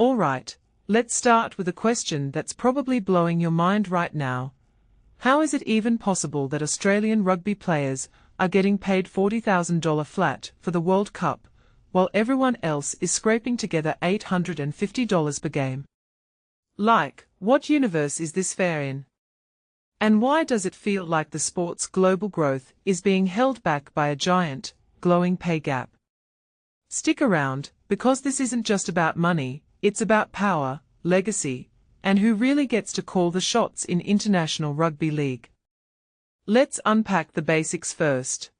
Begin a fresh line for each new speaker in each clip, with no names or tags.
Alright, let's start with a question that's probably blowing your mind right now. How is it even possible that Australian rugby players are getting paid $40,000 flat for the World Cup, while everyone else is scraping together $850 per game? Like, what universe is this fair in? And why does it feel like the sport's global growth is being held back by a giant, glowing pay gap? Stick around, because this isn't just about money, it's about power, legacy, and who really gets to call the shots in International Rugby League. Let's unpack the basics first.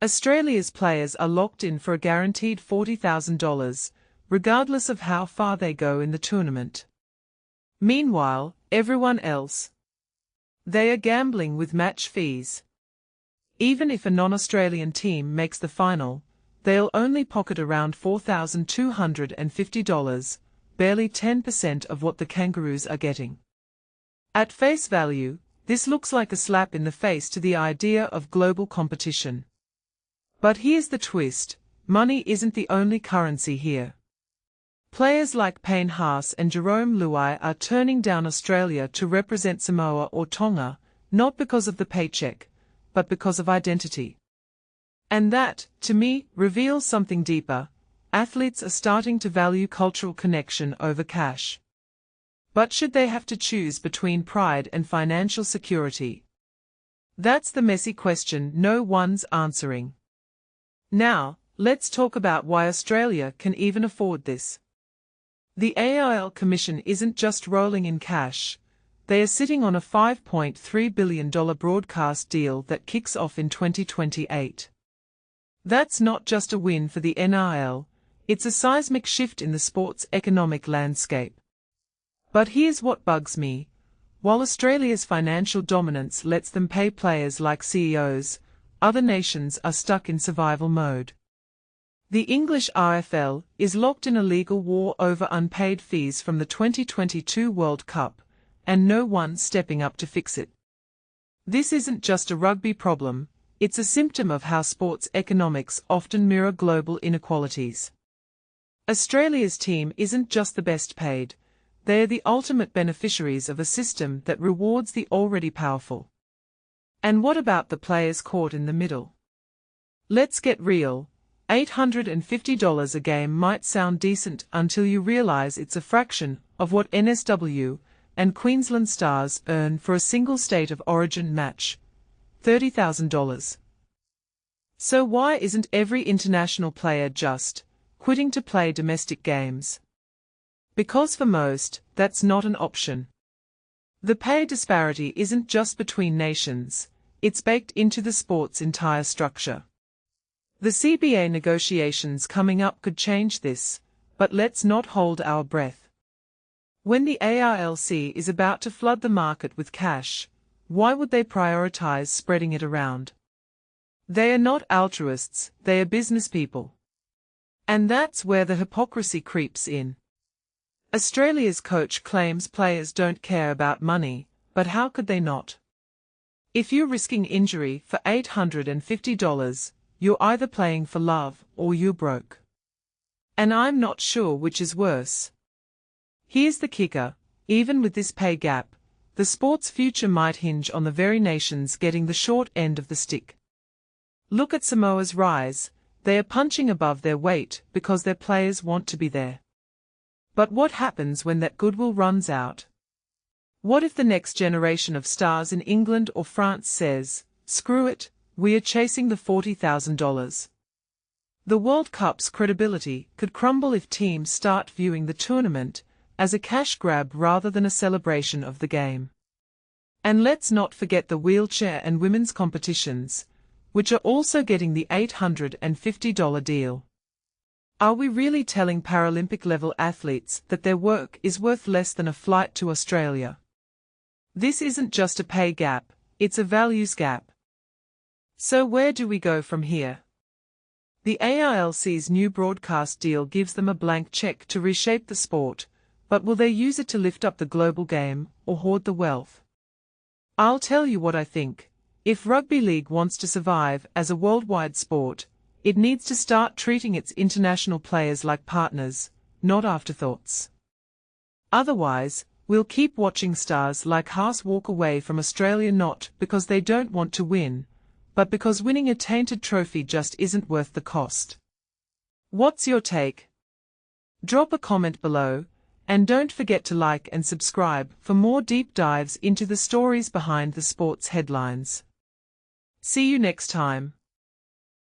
Australia's players are locked in for a guaranteed $40,000, regardless of how far they go in the tournament. Meanwhile, everyone else, they are gambling with match fees. Even if a non-Australian team makes the final, they'll only pocket around $4,250, barely 10% of what the Kangaroos are getting. At face value, this looks like a slap in the face to the idea of global competition. But here's the twist: money isn't the only currency here. Players like Payne Haas and Jerome Luai are turning down Australia to represent Samoa or Tonga, not because of the paycheck, but because of identity. And that, to me, reveals something deeper. Athletes are starting to value cultural connection over cash. But should they have to choose between pride and financial security? That's the messy question no one's answering. Now, let's talk about why Australia can even afford this. The ARL Commission isn't just rolling in cash. They are sitting on a $5.3 billion broadcast deal that kicks off in 2028. That's not just a win for the NRL, it's a seismic shift in the sport's economic landscape. But here's what bugs me. While Australia's financial dominance lets them pay players like CEOs, other nations are stuck in survival mode. The English RFL is locked in a legal war over unpaid fees from the 2022 World Cup, and no one's stepping up to fix it. This isn't just a rugby problem, it's a symptom of how sports economics often mirror global inequalities. Australia's team isn't just the best paid, they are the ultimate beneficiaries of a system that rewards the already powerful. And what about the players caught in the middle? Let's get real. $850 a game might sound decent until you realize it's a fraction of what NSW and Queensland Stars earn for a single state of origin match. $30,000. So why isn't every international player just quitting to play domestic games? Because for most, that's not an option. The pay disparity isn't just between nations, it's baked into the sport's entire structure. The CBA negotiations coming up could change this, but let's not hold our breath. When the ARLC is about to flood the market with cash, why would they prioritize spreading it around? They are not altruists, they are business people. And that's where the hypocrisy creeps in. Australia's coach claims players don't care about money, but how could they not? If you're risking injury for $850, you're either playing for love or you're broke. And I'm not sure which is worse. Here's the kicker: even with this pay gap, the sport's future might hinge on the very nations getting the short end of the stick. Look at Samoa's rise. They are punching above their weight because their players want to be there. But what happens when that goodwill runs out? What if the next generation of stars in England or France says, "Screw it, we are chasing the $40,000"? The World Cup's credibility could crumble if teams start viewing the tournament as a cash grab rather than a celebration of the game. And let's not forget the wheelchair and women's competitions, which are also getting the $850 deal. Are we really telling Paralympic-level athletes that their work is worth less than a flight to Australia? This isn't just a pay gap, it's a values gap. So where do we go from here? The ARLC's new broadcast deal gives them a blank check to reshape the sport, but will they use it to lift up the global game or hoard the wealth? I'll tell you what I think. If rugby league wants to survive as a worldwide sport, it needs to start treating its international players like partners, not afterthoughts. Otherwise, we'll keep watching stars like Haas walk away from Australia not because they don't want to win, but because winning a tainted trophy just isn't worth the cost. What's your take? Drop a comment below, and don't forget to like and subscribe for more deep dives into the stories behind the sports headlines. See you next time.